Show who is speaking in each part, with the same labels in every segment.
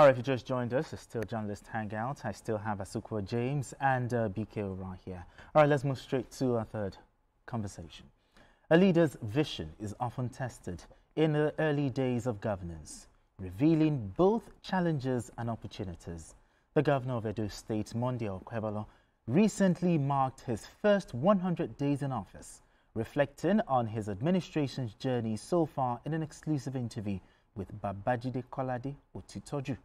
Speaker 1: All right, if you just joined us, it's still Journalist Hangout. I still have Asukwa James and BK Ora here. All right, let's move straight to our third conversation. A leader's vision is often tested in the early days of governance, revealing both challenges and opportunities. The governor of Edo State, Monday Okpebholo, recently marked his first 100 days in office, reflecting on his administration's journey so far in an exclusive interview with Babajide Kolade Otitoju.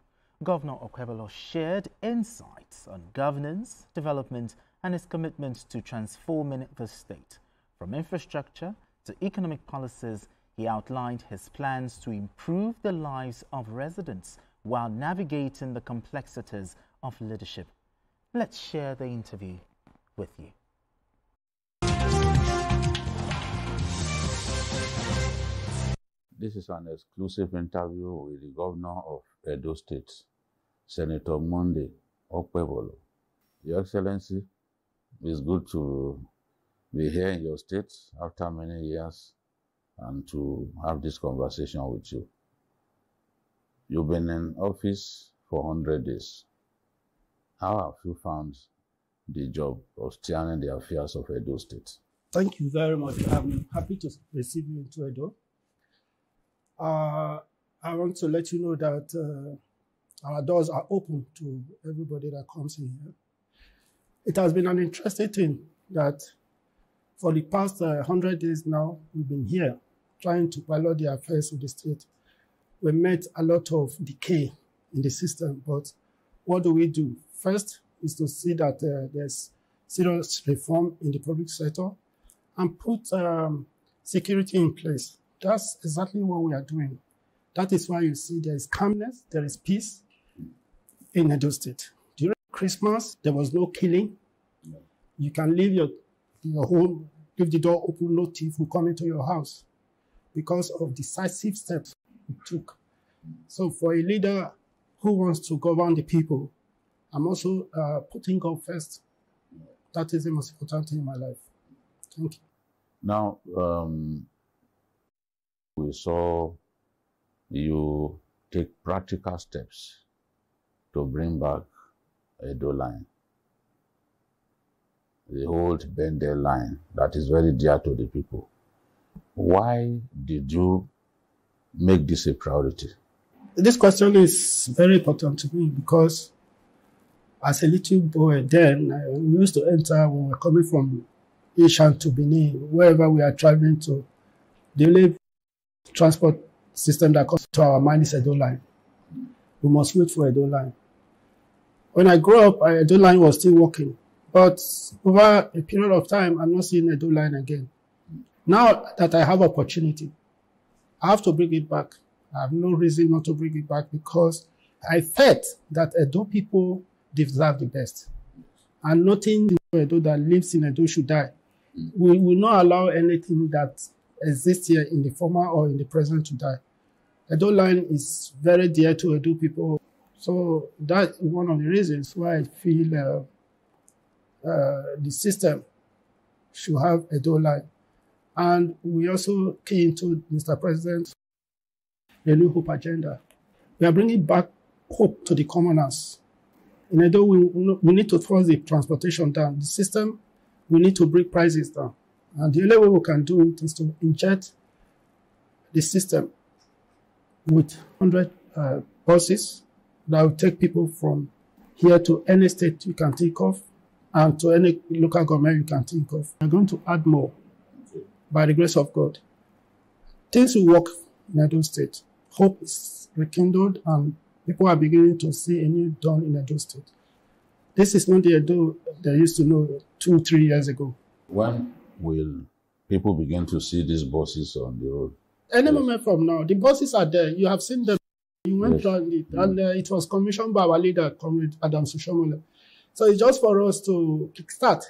Speaker 1: Governor Okpebholo shared insights on governance, development, and his commitment to transforming the state. From infrastructure to economic policies, he outlined his plans to improve the lives of residents while navigating the complexities of leadership. Let's share the interview with you.
Speaker 2: This is an exclusive interview with the governor of Edo State, Senator Monday Okpebholo. Your Excellency, it's good to be here in your state after many years and to have this conversation with you. You've been in office for 100 days. How have you found the job of steering the affairs of Edo State?
Speaker 3: Thank you very much. I'm happy to receive you into Edo. I want to let you know that our doors are open to everybody that comes in here. It has been an interesting thing that for the past 100 days now, we've been here trying to pilot the affairs of the state. We met a lot of decay in the system, but what do? First is to see that there's serious reform in the public sector and put security in place. That's exactly what we are doing. That is why you see there is calmness, there is peace in Edo State. During Christmas, there was no killing. You can leave your home, leave the door open, no thief will come into your house because of decisive steps we took. So for a leader who wants to govern the people, I'm also putting God first. That is the most important thing in my life. Thank you.
Speaker 2: Now, we saw you take practical steps to bring back Edo line, the old Bende line that is very dear to the people. Why did you make this a priority?
Speaker 3: This question is very important to me because as a little boy then, we used to enter when we were coming from Ishan to Benin, wherever we are traveling to. The only transport system that comes to our mind is Edo line. We must wait for Edo line. When I grew up, Edo line was still working. But over a period of time, I'm not seeing Edo line again. Now that I have opportunity, I have to bring it back. I have no reason not to bring it back because I felt that Edo people deserve the best. And nothing in Edo that lives in Edo should die. We will not allow anything that exists here in the former or in the present to die. Edo line is very dear to Edo people. So that's one of the reasons why I feel the system should have Edo line. And we also key into Mr. President, the New Hope agenda. We are bringing back hope to the commoners. In Edo, we need to force the transportation down. The system, we need to bring prices down. And the only way we can do it is to inject the system with 100 buses that will take people from here to any state you can think of and to any local government you can think of. We're going to add more by the grace of God. Things will work in Edo State. Hope is rekindled and people are beginning to see a new dawn in Edo State. This is not the Edo they used to know 2-3 years ago.
Speaker 2: When will people begin to see these buses on the road?
Speaker 3: Any moment from now. The buses are there. You have seen them. You went around it. And it was commissioned by our leader, Comrade Adam Sushomole. So it's just for us to kickstart,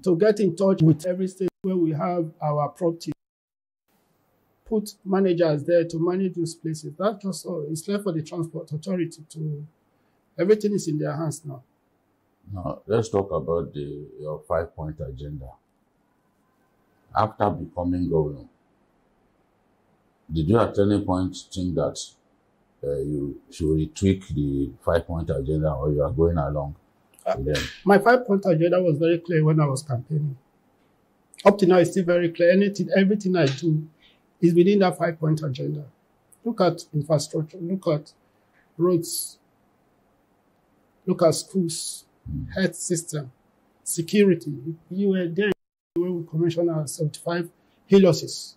Speaker 3: to get in touch with every state where we have our property. Put managers there to manage those places. That's just all. It's left for the transport authority to... Everything is in their hands now.
Speaker 2: Now, let's talk about your 5-point agenda. After becoming governor, did you at any point think that you should retweak the 5-point agenda, or you are going along with them?
Speaker 3: My 5-point agenda was very clear when I was campaigning. Up to now, it's still very clear. Everything I do is within that 5-point agenda. Look at infrastructure, look at roads, look at schools, health system, security. You were there when we commissioned our 75 HELOSes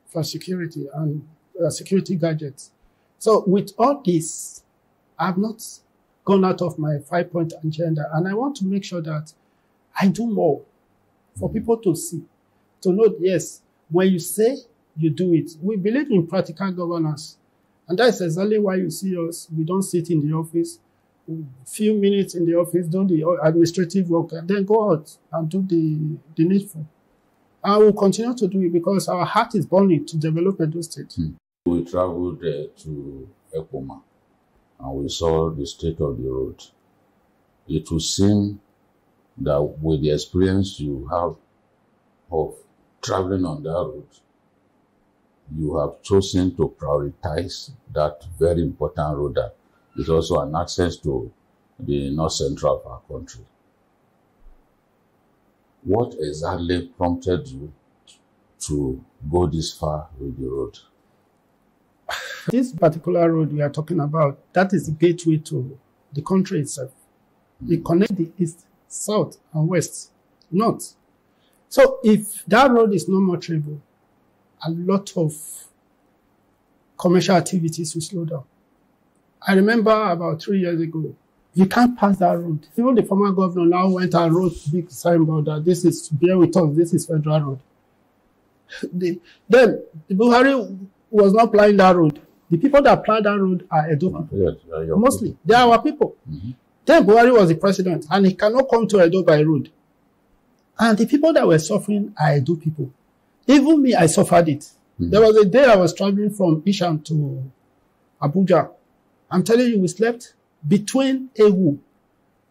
Speaker 3: for security and security gadgets. So with all this, I've not gone out of my 5-point agenda, and I want to make sure that I do more for people to see, to know, yes, when you say, you do it. We believe in practical governance, and that's exactly why you see us. We don't sit in the office, few minutes in the office, do the administrative work, and then go out and do the needful. And we'll continue to do it because our heart is burning to develop Edo State.
Speaker 2: We traveled to Ekpoma, and we saw the state of the road. It would seem that with the experience you have of traveling on that road, you have chosen to prioritize that very important road that is also an access to the north central of our country. What exactly prompted you to go this far with the road?
Speaker 3: This particular road we are talking about, that is the gateway to the country itself. It connects the east, south, and west, north. So if that road is no more traveled, a lot of commercial activities will slow down. I remember about 3 years ago, you can't pass that road. Even the former governor now went and wrote a big signboard that this is, bear with us, this is federal road. Then the Buhari was not planning that road. The people that planned that road are Edo people.
Speaker 2: Yes,
Speaker 3: mostly. They are our people. Then Buhari was the president, and he cannot come to Edo by road. And the people that were suffering are Edo people. Even me, I suffered it. There was a day I was traveling from Isham to Abuja. I'm telling you, we slept between Ewu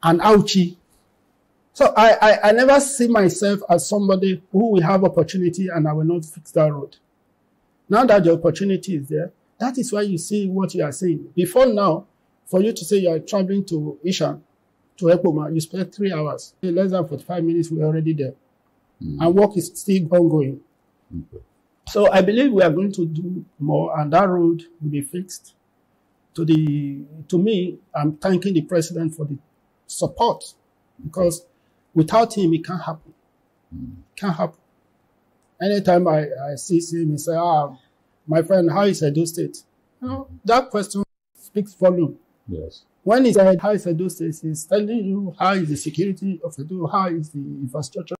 Speaker 3: and Auchi. So I never see myself as somebody who will have opportunity and I will not fix that road. Now that the opportunity is there, that is why you see what you are saying. Before now, for you to say you are traveling to Isham, to Ekpoma, you spend 3 hours. In less than 45 minutes, we're already there. And work is still ongoing. So I believe we are going to do more, and that road will be fixed. To me, I'm thanking the president for the support, because without him, it can't happen. It can't happen. Anytime I see him, he say, my friend, how is Edo State? You know, that question speaks volume.
Speaker 2: Yes.
Speaker 3: When he said, how is Edo State, he's telling you how is the security of Edo, how is the infrastructure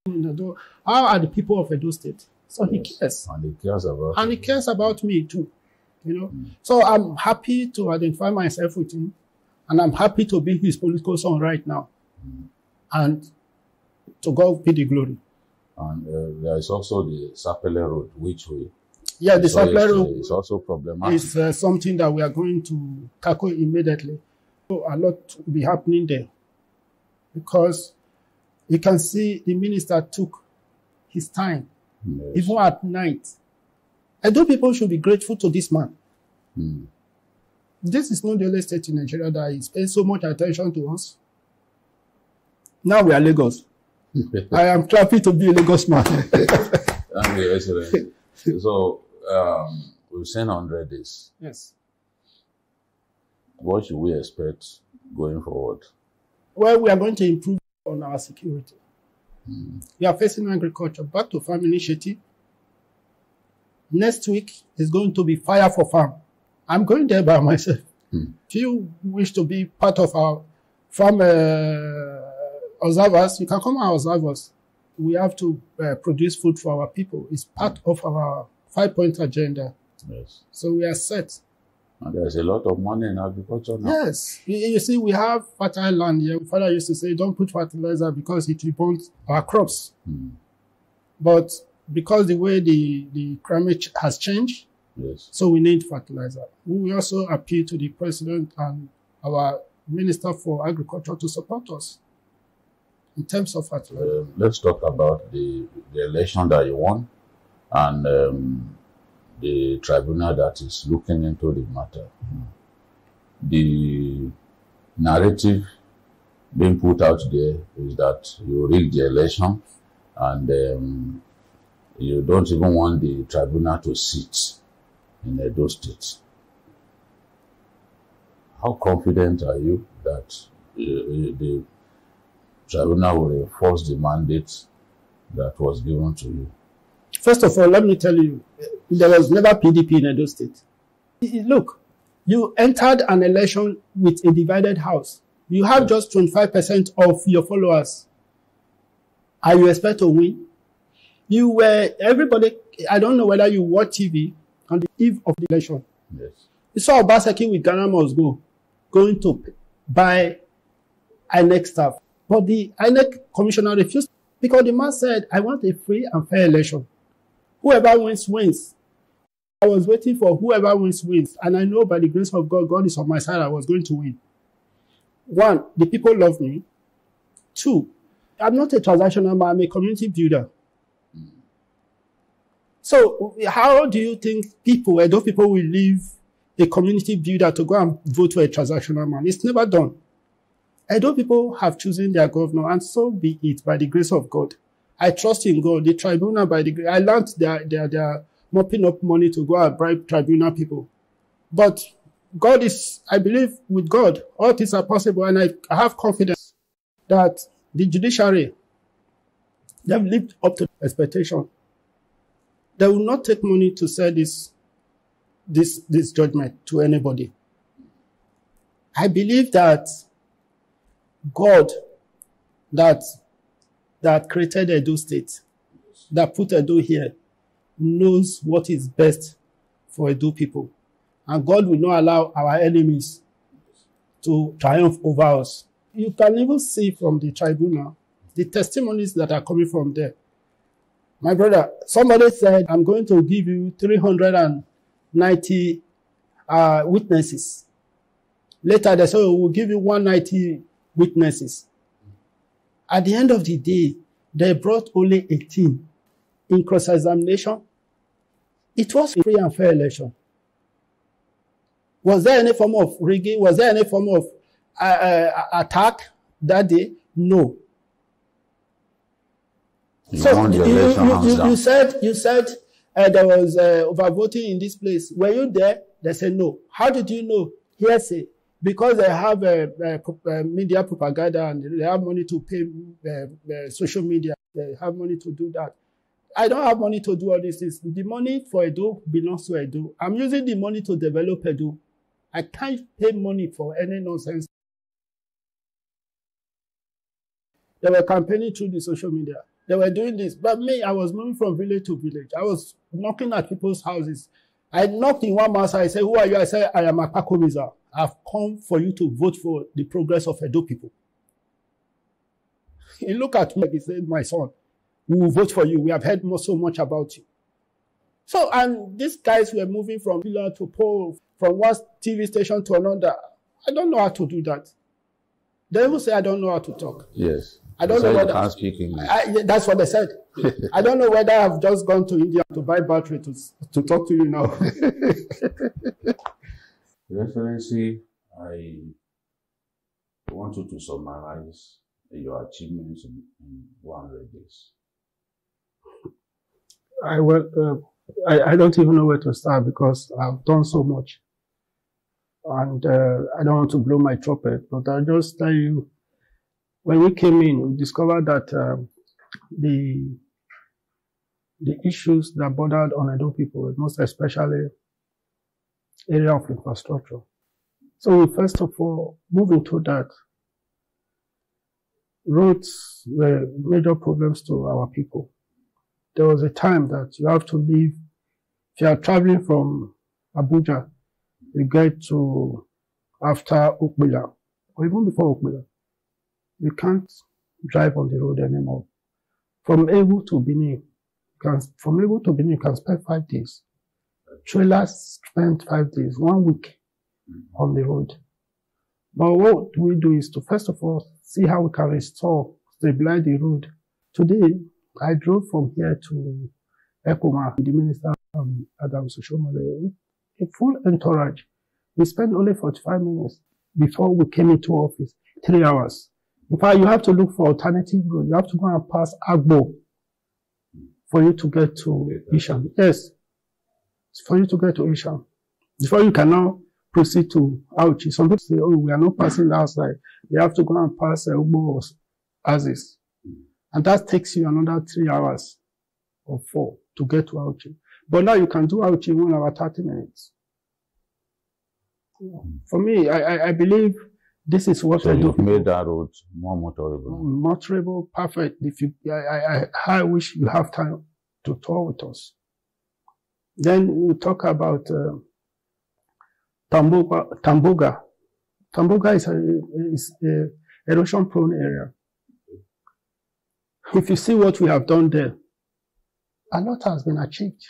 Speaker 3: in Edo, how are the people of Edo State. So he cares.
Speaker 2: And he cares about
Speaker 3: he cares about me too. You know. So I'm happy to identify myself with him, and I'm happy to be his political son right now. And to God be the glory.
Speaker 2: And there is also the Sapele Road, which we...
Speaker 3: Yeah, the Sapele Road
Speaker 2: is also problematic.
Speaker 3: It's something that we are going to tackle immediately. So a lot will be happening there. Because you can see the minister took his time, even at night. Edo people should be grateful to this man. This is not the only state in Nigeria that is paying so much attention to us. Now we are Lagos. I am happy to be a Lagos man.
Speaker 2: Thank you, excellent. So, we've seen 100 days.
Speaker 3: Yes.
Speaker 2: What should we expect going forward?
Speaker 3: Well, we are going to improve on our security. We are facing agriculture, back to farm initiative. Next week is going to be fire for farm. I'm going there by myself. If you wish to be part of our farm observers, you can come and observe us. We have to produce food for our people. It's part of our 5-point agenda.
Speaker 2: Yes.
Speaker 3: So we are set.
Speaker 2: And there's a lot of money in agriculture now.
Speaker 3: Yes. You see, we have fertile land here. My father used to say, don't put fertilizer because it will burn our crops. But because the way the climate has changed, so we need fertilizer. We will also appeal to the president and our minister for agriculture to support us in terms of fertilizer.
Speaker 2: Let's talk about the election that you won and the tribunal that is looking into the matter. The narrative being put out there is that you rigged the election and you don't even want the tribunal to sit in Edo State. How confident are you that the tribunal will enforce the mandate that was given to you?
Speaker 3: First of all, let me tell you, there was never PDP in Edo State. Look, you entered an election with a divided house. You have just 25% of your followers. Are you expect to win? You were, everybody, I don't know whether you watch TV on the eve of the election.
Speaker 2: Yes.
Speaker 3: You saw Obaseki with Ghana Must Go going to buy INEC staff. But the INEC commissioner refused because the man said, I want a free and fair election. Whoever wins, wins. I was waiting for whoever wins, wins. And I know by the grace of God, God is on my side, I was going to win. One, the people love me. Two, I'm not a transactional man, I'm a community builder. So how do you think people, Edo people will leave a community builder to go and vote for a transactional man? It's never done. Edo people have chosen their governor, and so be it by the grace of God. I trust in God. The tribunal, by the grace, I learned they're mopping up money to go and bribe tribunal people. But God is, I believe with God, all things are possible, and I have confidence that the judiciary, they've lived up to expectation. They will not take money to sell this judgment to anybody. I believe that God that created Edo State, that put Edo here, knows what is best for Edo people. And God will not allow our enemies to triumph over us. You can even see from the tribunal, the testimonies that are coming from there. My brother, somebody said, I'm going to give you 390 witnesses. Later they said, we'll give you 190 witnesses. At the end of the day, they brought only 18 in cross-examination. It was a free and fair election. Was there any form of rigging? Was there any form of attack that day? No. So you said there was overvoting in this place. Were you there? They said no. How did you know? Hearsay. Because they have media propaganda and they have money to pay social media. They have money to do that. I don't have money to do all these things. The money for Edo belongs to Edo. I'm using the money to develop Edo. I can't pay money for any nonsense. They were campaigning through the social media. They were doing this. But me, I was moving from village to village. I was knocking at people's houses. I knocked in one man's house. I said, who are you? I said, I am Akakomiza. I've come for you to vote for the progress of Edo people. He looked at me and he said, my son, we will vote for you. We have heard so much about you. So, and these guys were moving from pillar to pole, from one TV station to another. I don't know how to do that. They even say I don't know how to talk.
Speaker 2: Yes.
Speaker 3: I don't know whether
Speaker 2: can't speak English.
Speaker 3: That's what they said. I don't know whether I've just gone to India to buy battery to talk to you now.
Speaker 2: Your Excellency, I want you to summarize your achievements in 100 days.
Speaker 3: I don't even know where to start because I've done so much. And I don't want to blow my trumpet, but I'll just tell you, when we came in, we discovered that the issues that bordered on Edo people, most especially area of infrastructure. So we first of all moved into that. Roads were major problems to our people. There was a time that you have to leave. If you are traveling from Abuja, you get to after Okpebholo, or even before Okpebholo. You can't drive on the road anymore. From Ebu to Benin, you can spend 5 days. Trailers spend 5 days, 1 week on the road. But what we do is to first of all see how we can restore, stabilize the road. Today, I drove from here to Ekoma, the minister. Adams Oshomole, a full entourage. We spent only 45 minutes before we came into office, 3 hours. In fact, you have to look for alternative road. You have to go and pass Agbo for you to get to Isham. Yes, for you to get to Isham. Before you can now proceed to Auchi. Some people say, oh, we are not passing the outside. You have to go and pass Ugbo or Aziz. And that takes you another 3 hours or 4 to get to Auchi. But now you can do Auchi in 1 hour, 30 minutes. For me, I believe this is what I do.
Speaker 2: You've made that road more motorable.
Speaker 3: Motorable, perfect. If you, I wish you have time to tour with us. Then we talk about Tamboga. Tamboga is a erosion-prone area. If you see what we have done there, a lot has been achieved.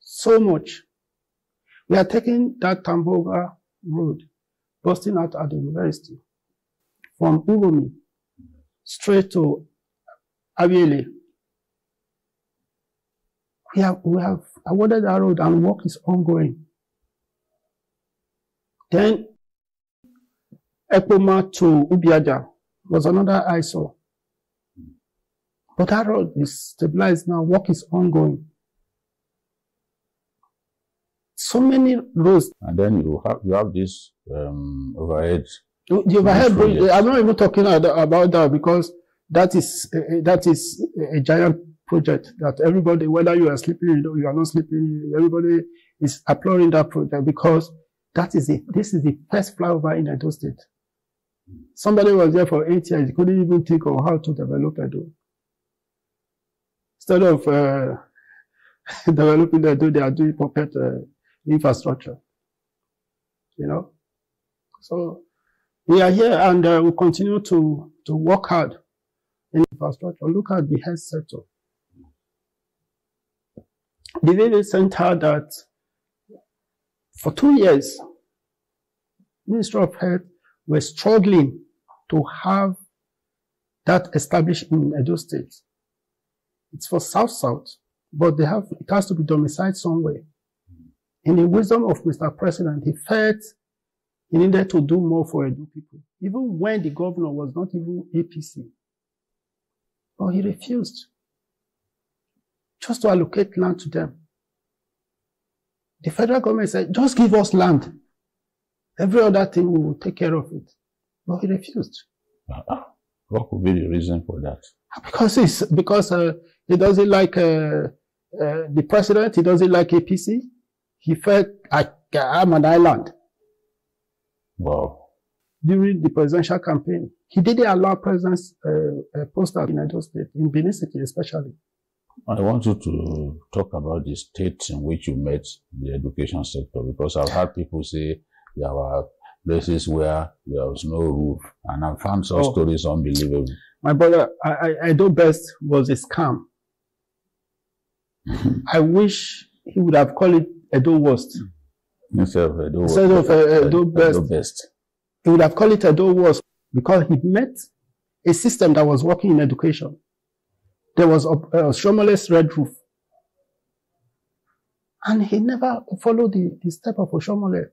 Speaker 3: So much. We are taking that Tamboga road, busting out at the university, from Ubomi straight to Aviele. We have awarded that road and work is ongoing. Then Ekpoma to Ubiaja was another eyesore. But that road is stabilized now, work is ongoing. So many roads. And then you have this overhead. The overhead bridge, I'm not even talking about that because that is a giant project that everybody, whether you are sleeping, you are not sleeping, everybody is applauding that project because this is the first flyover in Edo State. Somebody was there for 8 years, he couldn't even think of how to develop Edo. Instead of developing Edo, they are doing puppet infrastructure. You know? So we are here and we continue to work hard in infrastructure. Look at the health sector. The village center that for 2 years, Ministry of Health were struggling to have that established in Edo State. It's for South-South, but it has to be domiciled somewhere. In the wisdom of Mr. President, he felt he needed to do more for Edo people, even when the governor was not even APC. But he refused just to allocate land to them. The federal government said, just give us land. Every other thing, we will take care of it. But he refused.
Speaker 2: What could be the reason for that?
Speaker 3: Because he doesn't like the president, he doesn't like APC. He felt, I'm an island.
Speaker 2: Wow.
Speaker 3: During the presidential campaign, he didn't allow president's poster in Edo State, in Benin City especially.
Speaker 2: I want you to talk about the states in which you met the education sector, because I've heard people say there were places where there was no roof, and I found some stories unbelievable. My brother,
Speaker 3: Edo Best was a scam. I wish he would have called it Edo Worst.
Speaker 2: Instead of
Speaker 3: Edo Best. He would have called it Edo Worst because he met a system that was working in education. There was Oshomole's red roof. And he never followed the step of Oshomole.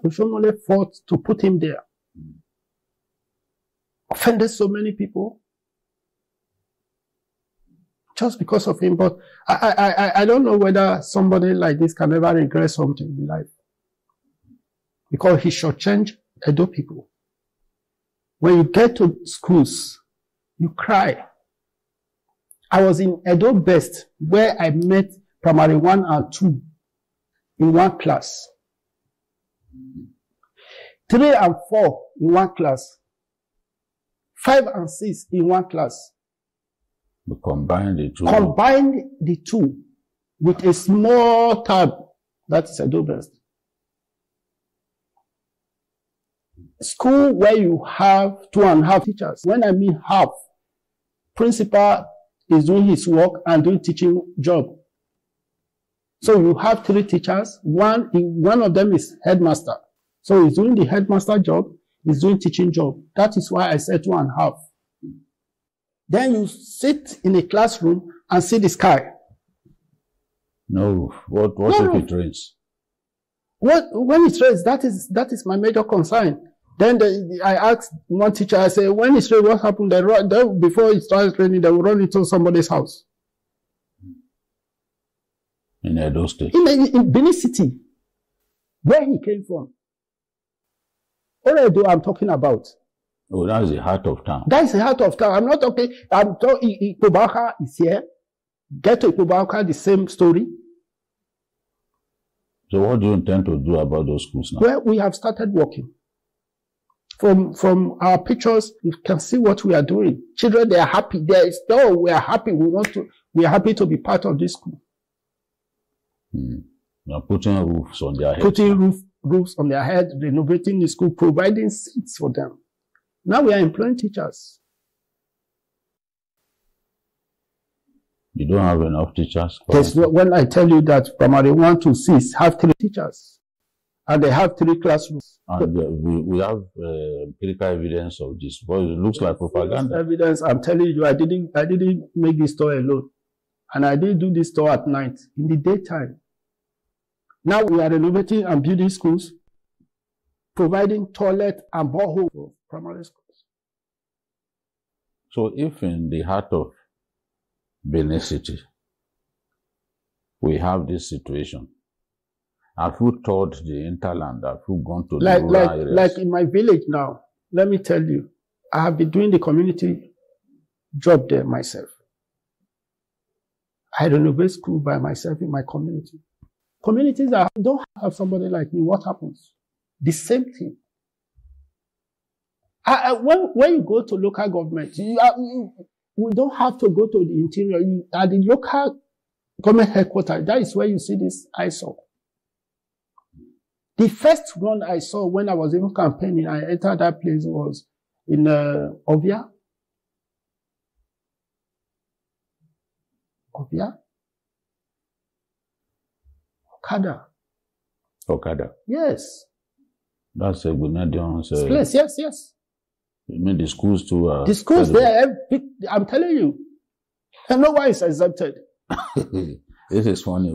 Speaker 3: Oshomole fought to put him there. Offended so many people. Just because of him. But I don't know whether somebody like this can ever regret something in life. Because he shortchanged Edo people. When you get to schools, you cry. I was in Edo Best, where I met primary 1 and 2 in one class. 3 and 4 in one class. 5 and 6 in one class.
Speaker 2: We combined the two.
Speaker 3: Combined the two with a small tab. That's Edo Best. School where you have 2.5 teachers. When I mean half, principal is doing his work and doing teaching job. So you have 3 teachers. One of them is headmaster. So he's doing the headmaster job, he's doing teaching job. That is why I said 2.5. Then you sit in a classroom and see the sky.
Speaker 2: No roof. What if it rains?
Speaker 3: When it rains, that is my major concern. Then I asked one teacher, I said, when it rains, what happened? Before it starts raining, they will run into somebody's house.
Speaker 2: In Edo State?
Speaker 3: In Benin City, where he came from. Already I'm talking about.
Speaker 2: Oh, that is the heart of town.
Speaker 3: That is the heart of town. I'm not talking, Okpebholo is here. Get to Okpebholo, the same story.
Speaker 2: So what do you intend to do about those schools now?
Speaker 3: Well, we have started working. From our pictures, you can see what we are doing. Children, they are happy. We are happy. We are happy to be part of this school.
Speaker 2: You're putting roofs on their heads.
Speaker 3: Putting roofs on their head, renovating the school, providing seats for them. Now we are employing teachers.
Speaker 2: You don't have enough teachers?
Speaker 3: When I tell you that primary 1 to 6 have 3 teachers, and they have 3 classrooms.
Speaker 2: And we have empirical evidence of this, but it looks like propaganda.
Speaker 3: Evidence, I'm telling you, I didn't make this store alone. And I didn't do this store at night, in the daytime. Now we are renovating and building schools, providing toilet and borehole for primary schools.
Speaker 2: So if in the heart of Benin City, we have this situation, have you toured the hinterland? Have you gone to the rural areas?
Speaker 3: Like in my village now, let me tell you, I have been doing the community job there myself. I renovate school by myself in my community. Communities that don't have somebody like me, what happens? The same thing. When you go to local government, we don't have to go to the interior. At the local government headquarters, that is where you see this eyesore. The first one I saw when I was even campaigning, I entered that place was in Ovia. Okada. Yes.
Speaker 2: That's a Grenadian's
Speaker 3: place. Yes.
Speaker 2: You mean the schools too?
Speaker 3: The schools there, I'm telling you. I know why it's exempted.
Speaker 2: This is funny.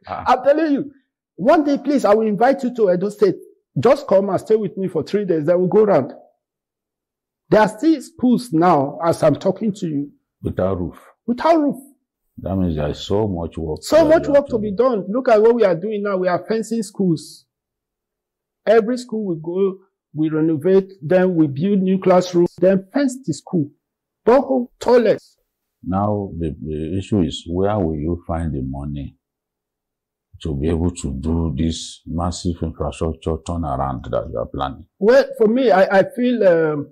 Speaker 3: I'm telling you. One day, please, I will invite you to Edo State. Just come and stay with me for 3 days. Then we'll go around. There are still schools now, as I'm talking to you.
Speaker 2: Without roof.
Speaker 3: Without roof.
Speaker 2: That means there's so much work.
Speaker 3: So much work to be done. Look at what we are doing now. We are fencing schools. Every school we go, we renovate, then we build new classrooms, then fence the school. Borehole, toilets.
Speaker 2: Now, the issue is, where will you find the money to be able to do this massive infrastructure turnaround that you are planning?
Speaker 3: Well, for me, I feel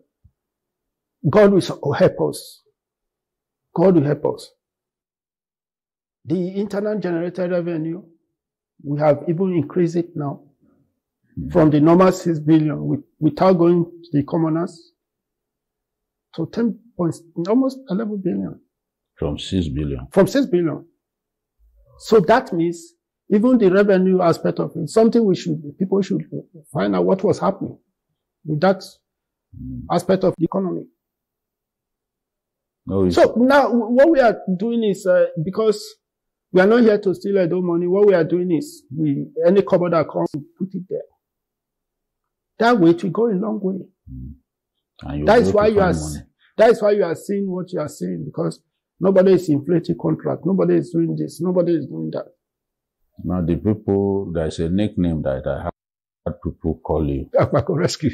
Speaker 3: God will help us. God will help us. The internal generated revenue, we have even increased it now from the normal 6 billion without going to the commoners to 10 points, almost 11 billion.
Speaker 2: From 6 billion?
Speaker 3: From 6 billion. So that means even the revenue aspect of it, something people should find out what was happening with that aspect of the economy.
Speaker 2: No,
Speaker 3: so now what we are doing is, because we are not here to steal Edo money, what we are doing is, any cupboard that comes, we put it there. That way it will go a long way. That is why you are seeing what you are seeing, because nobody is inflating contract, nobody is doing this, nobody is doing that.
Speaker 2: Now the people, there's a nickname that I have people call you.
Speaker 3: Akpako Rescue.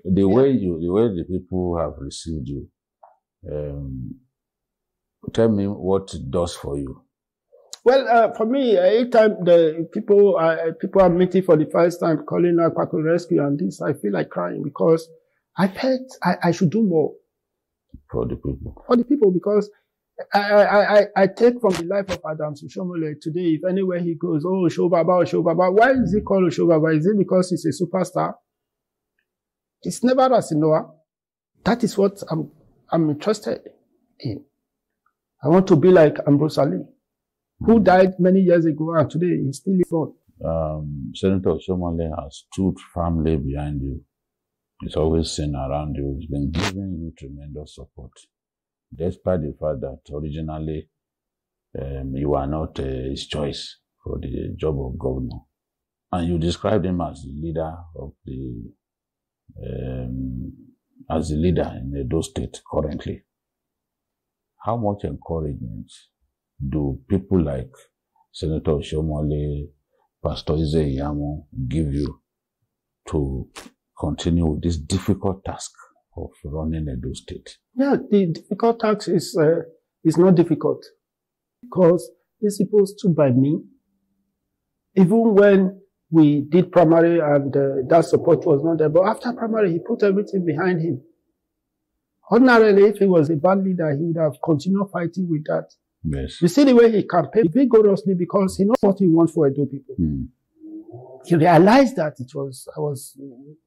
Speaker 2: The way the people have received you, tell me what it does for you.
Speaker 3: Well, for me, anytime the people are meeting for the first time, calling Akpako Rescue and this, I feel like crying, because I felt I should do more.
Speaker 2: For the people.
Speaker 3: For the people, because I take from the life of Adam Sushomole today, if anywhere he goes, oh, Shobaba. Why is he called Shobaba? Is it because he's a superstar? It's never as Noah. That is what I'm interested in. I want to be like Ambrose Ali, who died many years ago, and today he's still on.
Speaker 2: Senator Shomole has stood firmly behind you. He's always seen around you. He's been giving you tremendous support. despite the fact that originally you were not his choice for the job of governor. And you described him as the leader of the, as the leader in Edo State currently. How much encouragement do people like Senator Shomole, Pastor Ize Iyamo give you to continue with this difficult task of running Edo State?
Speaker 3: Yeah, the difficult task is not difficult because these people stood by me. Even when we did primary and that support was not there, but after primary, he put everything behind him. Ordinarily, if he was a bad leader, he would have continued fighting with that.
Speaker 2: Yes.
Speaker 3: You see the way he campaigned vigorously because he knows what he wants for Edo people. He realized that I was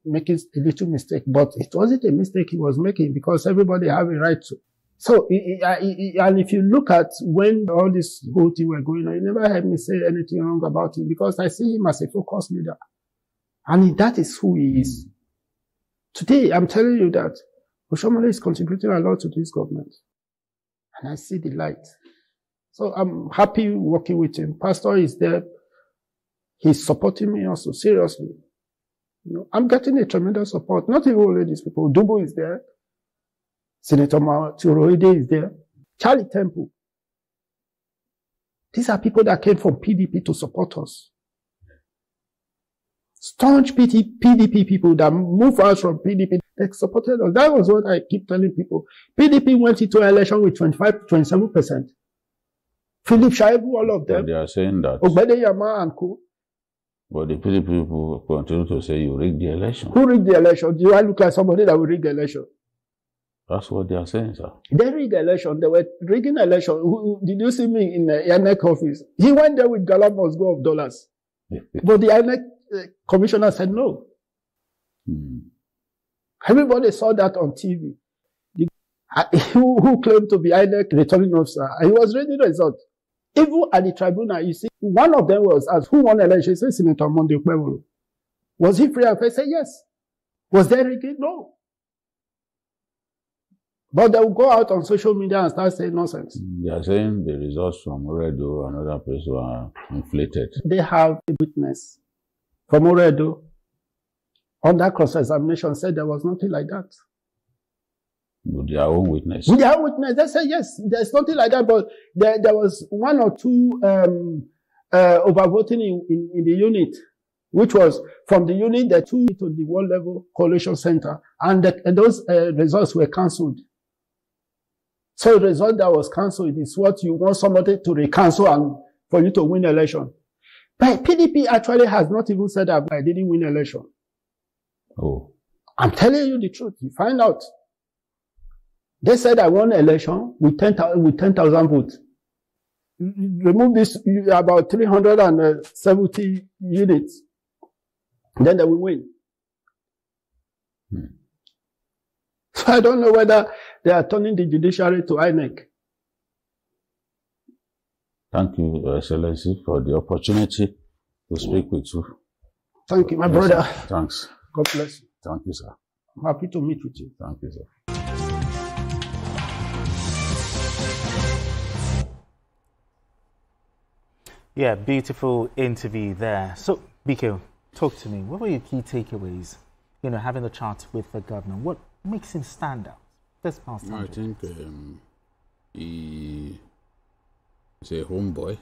Speaker 3: making a little mistake, but it wasn't a mistake he was making because everybody have a right to. So, and if you look at when all this whole thing were going on, you never heard me say anything wrong about him because I see him as a focused leader. And that is who he is. Today, I'm telling you that Oshomole is contributing a lot to this government. And I see the light. So I'm happy working with him. Pastor is there. He's supporting me also, seriously. You know, I'm getting a tremendous support. Not even only these people. Dubo is there. Senator Turoide is there. Charlie Temple. These are people that came from PDP to support us. Staunch PDP people that moved out from PDP, they supported us. That was what I keep telling people. PDP went into election with 25-27%. Philip Shaibu, all of them.
Speaker 2: But they are saying that.
Speaker 3: Ogbede Yama and Co.
Speaker 2: But the PDP people continue to say you rigged the election.
Speaker 3: Who rigged the election? Do I look like somebody that will rig the election?
Speaker 2: That's what they are saying, sir.
Speaker 3: They rigged the election. They were rigging the election. Did you see me in the INEC office? He went there with gallon must go of dollars. But the INEC commissioner said no. Everybody saw that on TV. Who claimed to be INEC returning officer, he was reading the result. Even at the tribunal, you see, one of them was asked, who won the election? He said, Senator Monday Okpebholo. Was he free and fair? He said, yes. Was there rigging? No. But they will go out on social media and start saying nonsense.
Speaker 2: They are saying the results from Oredo and other places are inflated.
Speaker 3: They have a witness from Oredo under cross-examination said there was nothing like that.
Speaker 2: With their own witness.
Speaker 3: With their own witness, they said yes, there's nothing like that, but there was one or two overvoting in the unit, which was from the unit that took it to the world level coalition center, and those results were cancelled. So the result that was cancelled is what you want somebody to re-cancel and for you to win the election. But PDP actually has not even said that I didn't win the election.
Speaker 2: Oh.
Speaker 3: I'm telling you the truth. You find out. They said I won the election with 10,000 votes. Remove this, about 370 units. Then they will win. So I don't know whether they are turning the judiciary to INEC.
Speaker 2: Thank you, Your Excellency, for the opportunity to speak with you.
Speaker 3: Thank you, my brother.
Speaker 2: Thanks.
Speaker 3: God bless you.
Speaker 2: Thank you, sir.
Speaker 3: I'm happy to meet with you.
Speaker 2: Thank you, sir.
Speaker 1: Yeah, beautiful interview there. So, BK, talk to me. What were your key takeaways? You know, having a chat with the governor. What makes him stand out this past time?
Speaker 2: I think he is a homeboy.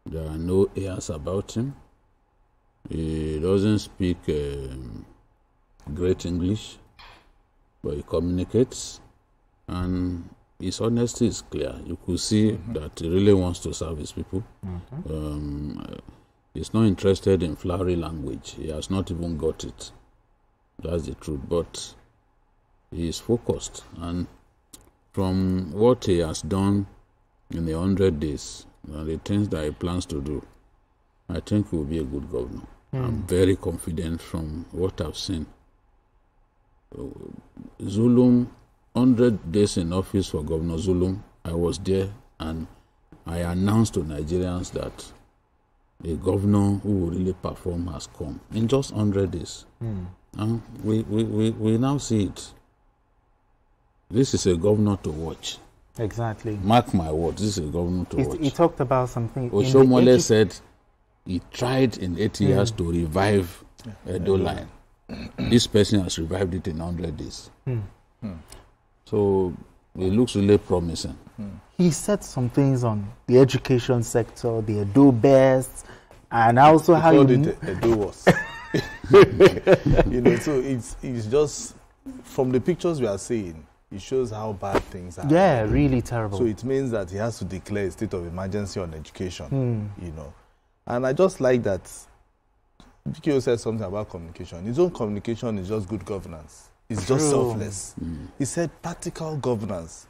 Speaker 2: There are no airs about him. He doesn't speak great English, but he communicates, and his honesty is clear. You could see that he really wants to serve his people. He's not interested in flowery language. He has not even got it. That's the truth. But he is focused, and from what he has done in the 100 days and the things that he plans to do, I think he will be a good governor. I'm very confident from what I've seen. Zulum, 100 days in office for Governor Zulum, I was there and I announced to Nigerians that a governor who will really perform has come in just 100 days. And we now see it. This is a governor to watch.
Speaker 1: Exactly.
Speaker 2: Mark my words, this is a governor to watch.
Speaker 1: He talked about something.
Speaker 2: Oshomole said he tried in 8 years to revive Edo line. This person has revived it in 100 days. So it looks really promising.
Speaker 1: He said some things on the education sector, the Edo best, and also how
Speaker 4: called it Edo was. So it's just from the pictures we are seeing, it shows how bad things are.
Speaker 1: Yeah, really terrible.
Speaker 4: So it means that he has to declare a state of emergency on education, And I just like that BKO said something about communication. His own communication is just good governance. It's just selfless. He said practical governance.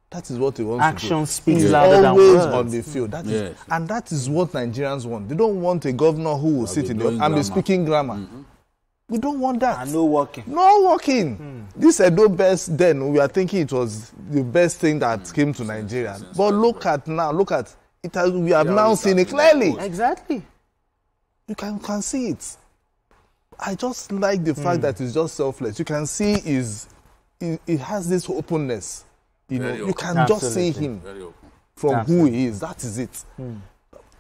Speaker 4: That is what he wants to do.
Speaker 1: Action speaks louder than words.
Speaker 4: Always on the field. And that is what Nigerians want. They don't want a governor who will sit in the and be speaking grammar. We don't want that.
Speaker 1: And no working.
Speaker 4: No working. This Edo best, then we are thinking it was the best thing that came to Nigeria. But look at it. We have now seen it clearly.
Speaker 1: Exactly.
Speaker 4: You can see it. I just like the fact that it's just selfless. You can see it has this openness. You can just see him from who he is. That is it.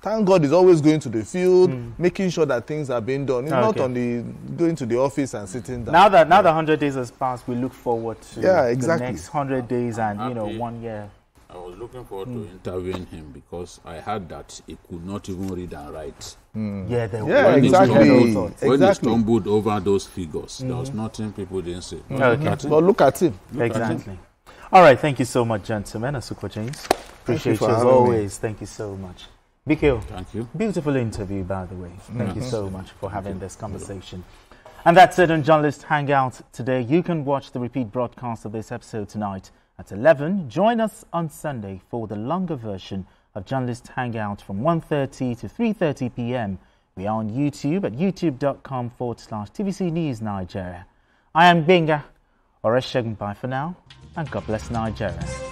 Speaker 4: Thank God he's always going to the field, making sure that things are being done. He's not going to the office and sitting down.
Speaker 1: Now that 100 days has passed, we look forward to
Speaker 4: the
Speaker 1: next 100 days and 1 year.
Speaker 2: I was looking forward to interviewing him because I heard that he could not even read and write.
Speaker 4: Exactly.
Speaker 2: When he stumbled over those figures, there was nothing people didn't say.
Speaker 4: But look at him.
Speaker 1: Exactly. All right, thank you so much, gentlemen. Asukwa James. Appreciate you as always. Thank you so much. BKO.
Speaker 2: Thank you.
Speaker 1: Beautiful interview, by the way. Thank you so much for having this conversation. And that's it on Journalist Hangout today. You can watch the repeat broadcast of this episode tonight at 11. Join us on Sunday for the longer version of Journalist Hangout from 1:30 to 3:30 p.m. We are on YouTube at youtube.com/TVC News Nigeria. I am Benga Oreshegun. Bye for now, and God bless Nigeria.